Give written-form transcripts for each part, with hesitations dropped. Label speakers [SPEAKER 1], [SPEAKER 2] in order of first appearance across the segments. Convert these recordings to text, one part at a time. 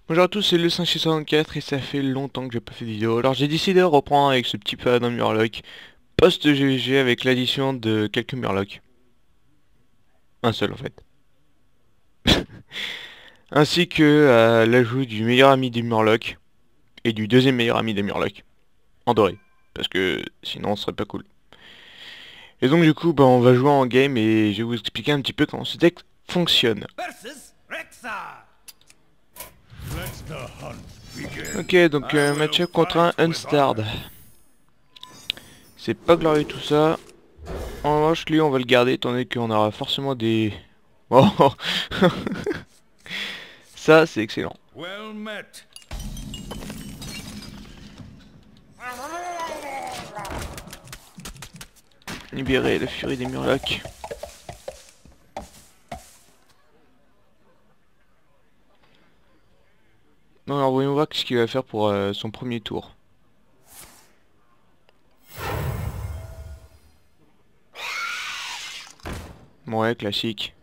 [SPEAKER 1] Bonjour à tous, c'est le 564 et ça fait longtemps que j'ai pas fait de vidéo. Alors j'ai décidé de reprendre avec ce petit paladin Murloc post-GVG avec l'addition de quelques Murlocs. Un seul en fait. Ainsi que l'ajout du meilleur ami des Murlocs et du deuxième meilleur ami des Murlocs. En doré. Parce que sinon ce serait pas cool. Et donc du coup on va jouer en game et je vais vous expliquer un petit peu comment ce deck fonctionne.
[SPEAKER 2] Versus Rexar. Let the hunt begin.
[SPEAKER 1] Ok, donc
[SPEAKER 2] I will
[SPEAKER 1] match-up contre un
[SPEAKER 2] fight with
[SPEAKER 1] Unstard.
[SPEAKER 2] honor.
[SPEAKER 1] C'est pas glorieux tout ça. En revanche, lui, on va le garder, étant donné qu'on aura forcément des... Oh. Ça, c'est excellent.
[SPEAKER 2] Well met.
[SPEAKER 1] Libérer la furie des Murlocs. Non, alors voyons voir ce qu'il va faire pour son premier tour. Bon, ouais, classique.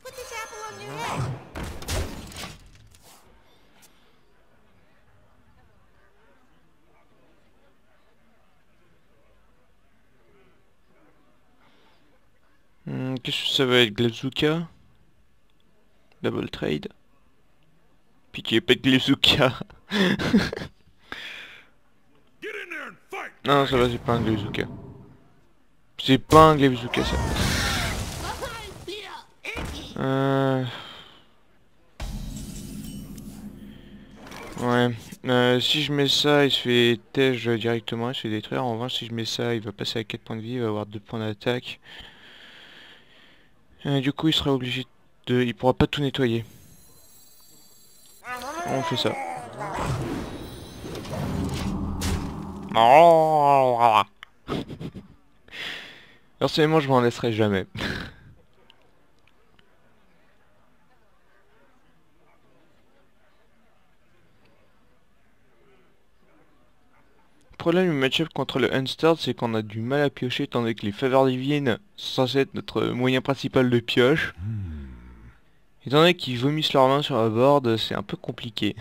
[SPEAKER 3] Put this apple on your head.
[SPEAKER 1] Qu'est-ce que ça va être? Glazooka? Double trade? Pitié, pas de Glazooka.
[SPEAKER 2] Get in there and fight.
[SPEAKER 1] Non, ça va, c'est pas un Glazooka. C'est pas un Glazooka, ça. Euh... Ouais. Si je mets ça, il se fait tège directement, il se fait détruire. En revanche, si je mets ça, il va passer à 4 points de vie, il va avoir 2 points d'attaque. Du coup, il sera obligé de... Il pourra pas tout nettoyer. On fait ça. Personnellement, je m'en laisserai jamais. Le problème du match-up contre le Unstard, c'est qu'on a du mal à piocher, étant donné que les faveurs divines sont censées être notre moyen principal de pioche. Étant donné qu'ils vomissent leurs mains sur la board, c'est un peu compliqué.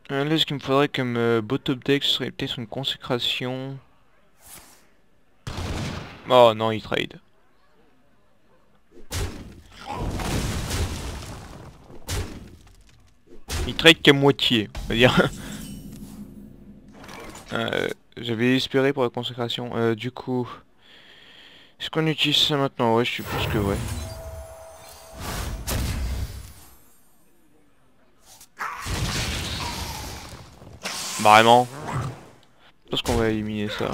[SPEAKER 1] Là, ce qu'il me faudrait comme bottom deck, ce serait peut-être une consécration. Oh non, il trade. Il trade qu'à moitié, on va dire. J'avais espéré pour la consécration. Du coup, est-ce qu'on utilise ça maintenant? Ouais, je suppose que ouais. Bah, vraiment. Je pense qu'on va éliminer ça.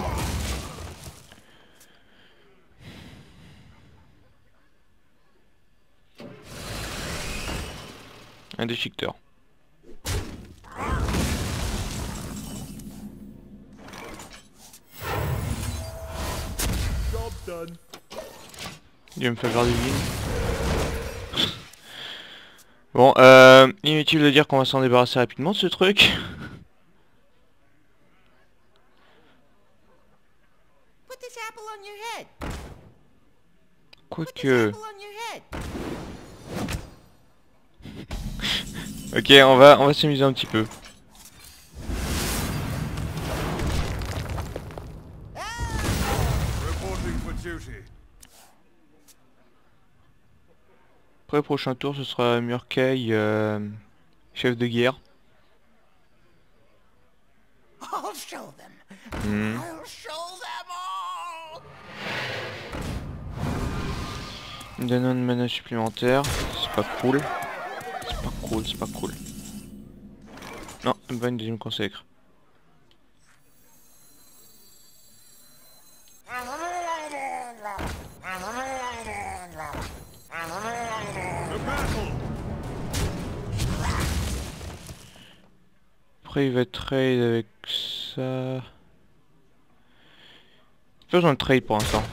[SPEAKER 1] Un déchiqueteur.
[SPEAKER 2] Job done.
[SPEAKER 1] Il va me faire divine. Bon, inutile de dire qu'on va s'en débarrasser rapidement de ce truc.
[SPEAKER 3] Put this apple on your head. Put this
[SPEAKER 1] Quoique...
[SPEAKER 3] apple on your head.
[SPEAKER 1] Ok, on va s'amuser un petit peu.
[SPEAKER 2] Reporting for duty.
[SPEAKER 1] Après, prochain tour, ce sera Murkay, chef de guerre.
[SPEAKER 3] I'll show them.
[SPEAKER 1] Hmm.
[SPEAKER 3] I'll show them all.
[SPEAKER 1] Il me donne un mana supplémentaire. C'est pas cool. C'est pas cool, c'est pas cool. Non, il me va une deuxième consacre.
[SPEAKER 2] The battle.
[SPEAKER 1] Après, il va trade avec ça. Pas besoin de trade pour l'instant.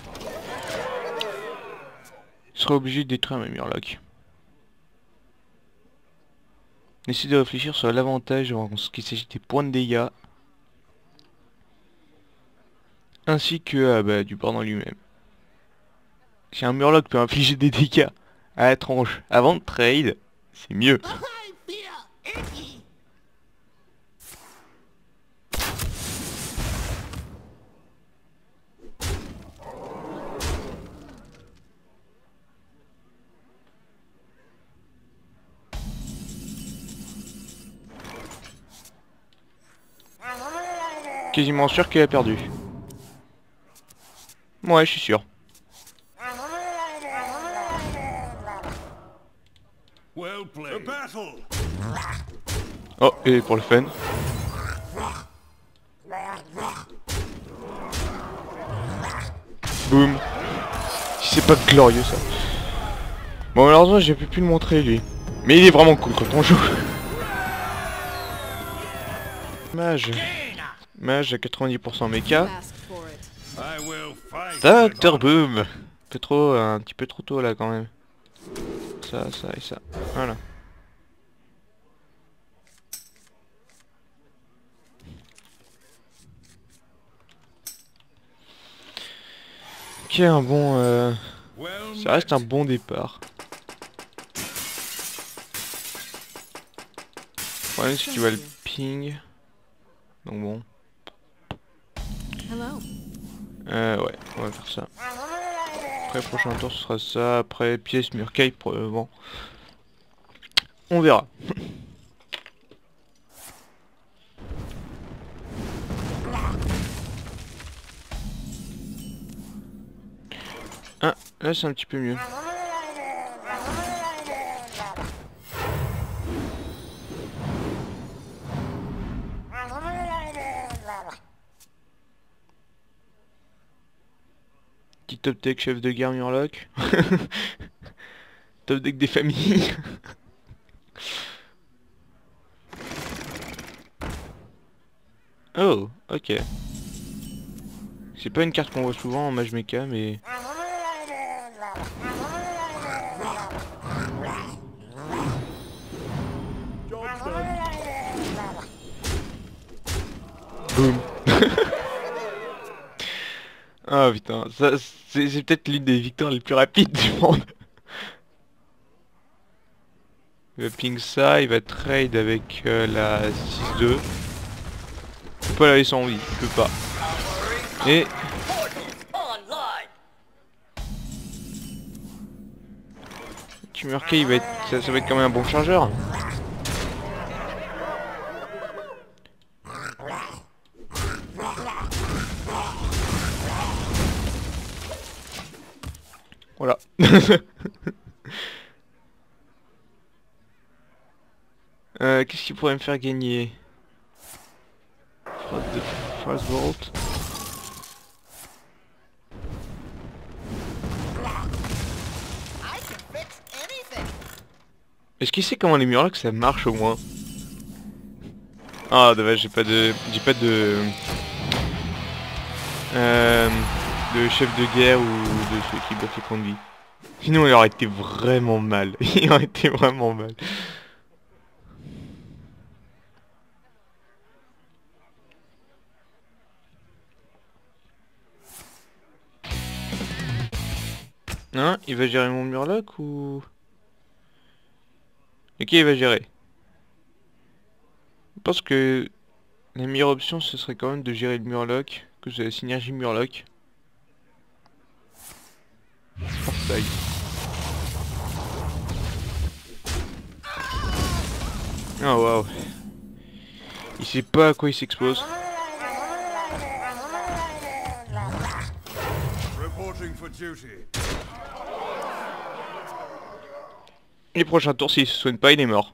[SPEAKER 1] Il sera obligé de détruire mes Murlocs. Essayez de réfléchir sur l'avantage en ce qui s'agit des points de dégâts. ainsi que bah, du bord en lui-même. Si un Murloc peut infliger des dégâts à la tronche avant de trade, c'est mieux.
[SPEAKER 3] I feel icky.
[SPEAKER 1] Quasiment sûr qu'il a perdu. Ouais, je suis sûr.
[SPEAKER 2] Well played. The battle.
[SPEAKER 1] Oh, et pour le fun. Boum. Si c'est pas glorieux ça. Bon, malheureusement, j'ai pu plus le montrer lui. Mais il est vraiment cool quand on joue. Mage. Mage à 90% mecha.
[SPEAKER 2] I will fight.
[SPEAKER 1] Docteur Boom. Un petit peu trop tôt là quand même. Ça et ça. Voilà. Ok, un bon...
[SPEAKER 2] Well
[SPEAKER 1] ça reste un
[SPEAKER 2] met.
[SPEAKER 1] bon départ. Ouais, si tu vois le ping. Donc bon. Ouais, on va faire ça. Après, prochain tour, ce sera ça. Après, pièce Murkay, probablement. On verra. Ah, là, c'est un petit peu mieux. Petit top deck chef de guerre Murloc. Top deck des familles. Oh, ok. C'est pas une carte qu'on voit souvent en Mage Mecha, mais... Boum. Ah putain, ça c'est peut-être l'une des victoires les plus rapides du monde. Il va ping ça, il va trade avec la 6-2. Il peut pas la laisser en vie, il peut pas. Et... Murkay, il va être... ça va être quand même un bon chargeur. Voilà. Qu'est-ce qui pourrait me faire gagner? Frostbolt.
[SPEAKER 3] I can fix anything.
[SPEAKER 1] Est-ce qu'il sait comment les Murlocs ça marche au moins? Ah dommage, j'ai pas de chef de guerre ou de ceux qui buffent les points de vie. Sinon il aurait été vraiment mal. Il aurait été vraiment mal. Hein? Il va gérer mon Murloc ou... Ok, il va gérer. Je pense que la meilleure option ce serait quand même de gérer le Murloc, que j'ai la synergie Murloc. Force. Oh waouh. Il sait pas à quoi il s'expose.
[SPEAKER 2] Reporting for duty.
[SPEAKER 1] Les prochains tours, s'il se soigne pas, il est mort.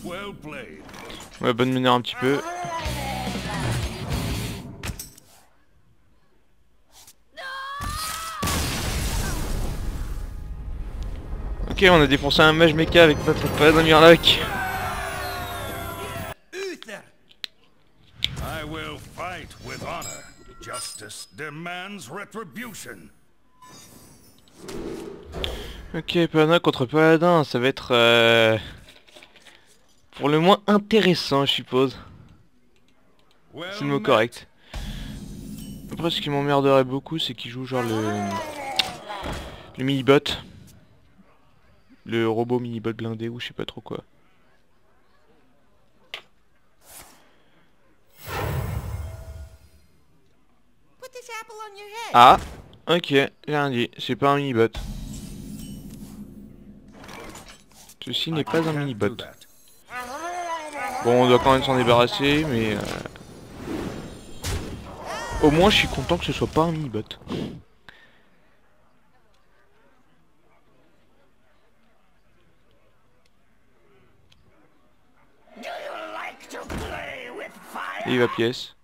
[SPEAKER 2] Well played.
[SPEAKER 1] On va bonne mener un petit peu. Ok, on a défoncé un mage mecha avec notre pas un Murloc.
[SPEAKER 2] Uther. I will fight with honor, just Justice demands retribution.
[SPEAKER 1] Ok, Paladin contre Paladin, ça va être pour le moins intéressant, je suppose. C'est le mot correct. Après, ce qui m'emmerderait beaucoup, c'est qu'il joue genre le mini-bot. Le robot mini-bot blindé ou je sais pas trop quoi.
[SPEAKER 3] Put this apple on your head.
[SPEAKER 1] Ah, ok, j'ai rien dit, c'est pas un mini-bot. Ceci n'est pas un mini-bot. Bon, on doit quand même s'en débarrasser, mais au moins je suis content que ce soit pas un mini-bot. Et il va pièce.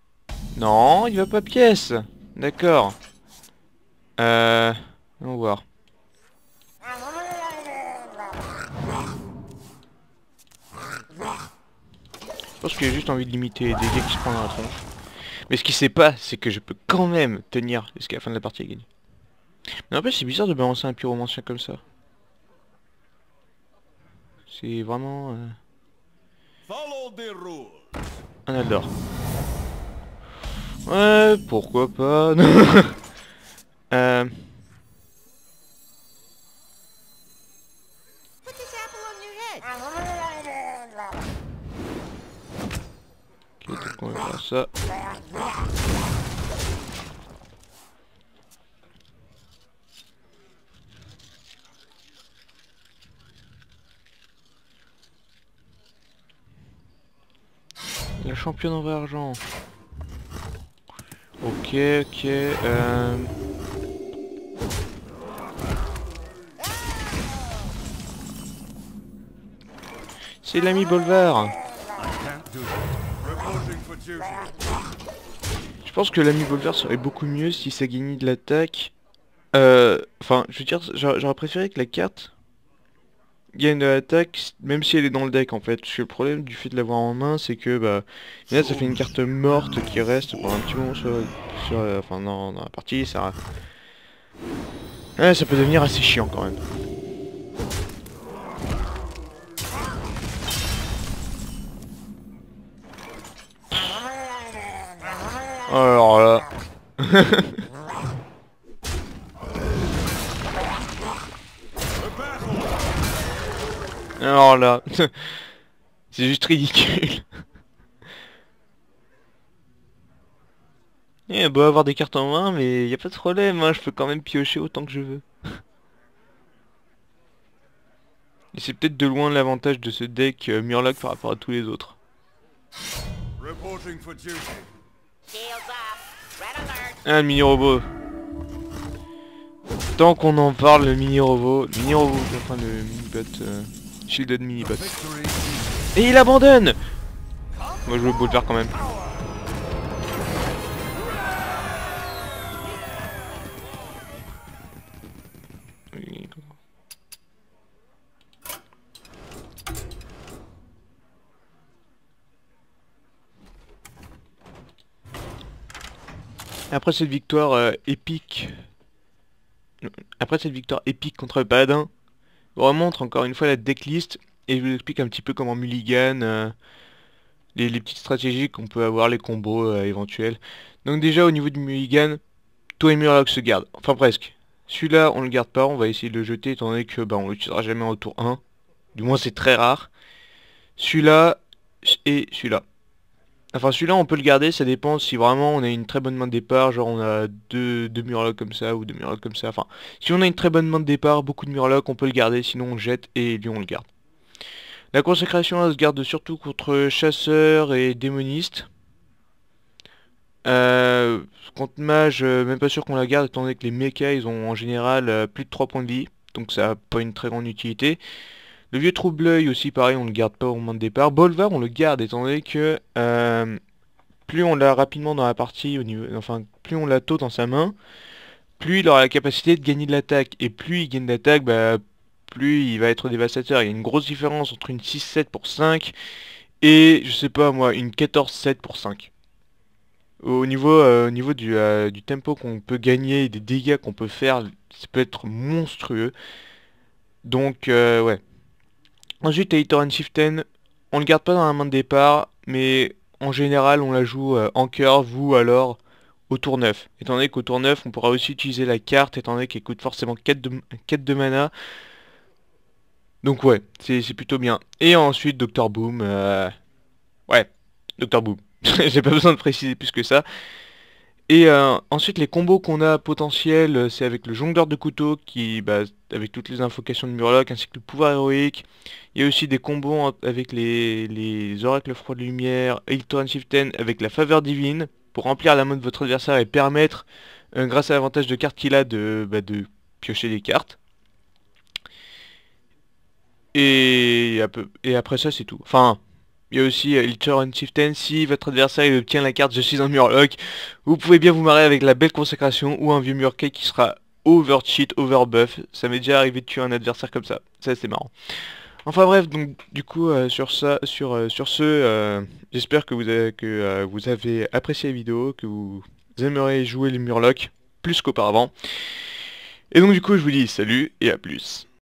[SPEAKER 1] Non, il va pas pièce. D'accord. On va voir. Je pense qu'il a juste envie de limiter les dégâts qui se prend dans la tronche. Mais ce qu'il sait pas, c'est que je peux quand même tenir jusqu'à la fin de la partie à gagner. Mais en plus, c'est bizarre de balancer un pyromancien comme ça. C'est vraiment
[SPEAKER 2] Follow the rules.
[SPEAKER 1] un adore. Ouais, pourquoi pas.
[SPEAKER 3] Put this apple on your head.
[SPEAKER 1] Ok, donc on va faire ça. La championne en vrai argent. Ok, ok. C'est l'ami Bolvar.
[SPEAKER 2] Can't do that. Reporting for duty.
[SPEAKER 1] Je pense que l'ami Bolvar serait beaucoup mieux si ça gagnait de l'attaque. Enfin, je veux dire, j'aurais préféré que la carte gagne de l'attaque, même si elle est dans le deck en fait. Parce que le problème du fait de l'avoir en main, c'est que bah là ça fait une carte morte qui reste pendant un petit moment enfin dans la partie, ça. Ouais, ça peut devenir assez chiant quand même. Alors là. Alors là. C'est juste ridicule. Il beau avoir des cartes en main, mais y a pas de problème, hein, je peux quand même piocher autant que je veux. Et c'est peut-être de loin l'avantage de ce deck Murloc par rapport à tous les autres.
[SPEAKER 2] Reporting for duty.
[SPEAKER 3] Shields off. Red alert.
[SPEAKER 1] Ah, le mini-robot. Tant qu'on en parle, le mini-robot, enfin le mini-bot, Shielded mini-bot.
[SPEAKER 2] Victory.
[SPEAKER 1] Et il abandonne. Moi je veux Bolvar quand même. Après cette victoire épique, contre le Paladin, je vous remontre encore une fois la decklist et je vous explique un petit peu comment mulligan, les petites stratégies qu'on peut avoir, les combos éventuels. Donc déjà au niveau du mulligan, tous les Murlocs se gardent, enfin presque. Celui-là on le garde pas, on va essayer de le jeter étant donné que bah, on l'utilisera jamais en tour 1. Du moins c'est très rare. Celui-là et celui-là. Enfin celui-là on peut le garder, ça dépend si vraiment on a une très bonne main de départ, genre on a deux Murlocs comme ça ou deux Murlocs comme ça, enfin si on a une très bonne main de départ, beaucoup de Murlocs, on peut le garder, sinon on le jette et lui on le garde. La consécration elle se garde surtout contre chasseurs et démonistes. Contre mage, même pas sûr qu'on la garde étant donné que les mechas ils ont en général plus de 3 points de vie, donc ça n'a pas une très grande utilité. Le vieux trouble-œil aussi pareil, on le garde pas au moment de départ. Bolvar on le garde étant donné que plus on l'a rapidement dans la partie, enfin plus on l'a tôt dans sa main, plus il aura la capacité de gagner de l'attaque. Et plus il gagne de l'attaque, bah, plus il va être dévastateur. Il y a une grosse différence entre une 6-7 pour 5 et, je sais pas moi, une 14-7 pour 5. Au niveau du tempo qu'on peut gagner et des dégâts qu'on peut faire, ça peut être monstrueux. Donc ouais. Ensuite, Hater and Chieftain, on le garde pas dans la main de départ, mais en général, on la joue en curve ou alors au tour 9. Étant donné qu'au tour 9, on pourra aussi utiliser la carte, étant donné qu'elle coûte forcément 4 de mana. Donc ouais, c'est plutôt bien. Et ensuite, Dr Boom, ouais, Dr Boom. J'ai pas besoin de préciser plus que ça. Et ensuite, les combos qu'on a potentiels, c'est avec le jongleur de couteau, qui, bah, avec toutes les invocations de Murloc, ainsi que le pouvoir héroïque. Il y a aussi des combos avec les oracles froid de lumière, Hilton Chieftain, avec la faveur divine, pour remplir la main de votre adversaire et permettre, grâce à l'avantage de cartes qu'il a, de piocher des cartes. Et après ça, c'est tout. Enfin, il y a aussi Hilton Chieftain, si votre adversaire il obtient la carte Je suis un Murloc, vous pouvez bien vous marrer avec la belle consécration ou un vieux Murkey qui sera overcheat, overbuff. Ça m'est déjà arrivé de tuer un adversaire comme ça. Ça c'est marrant. Enfin bref, donc du coup sur ce, j'espère que vous avez apprécié la vidéo, que vous aimeriez jouer les Murlocs plus qu'auparavant. Et donc du coup je vous dis salut et à plus.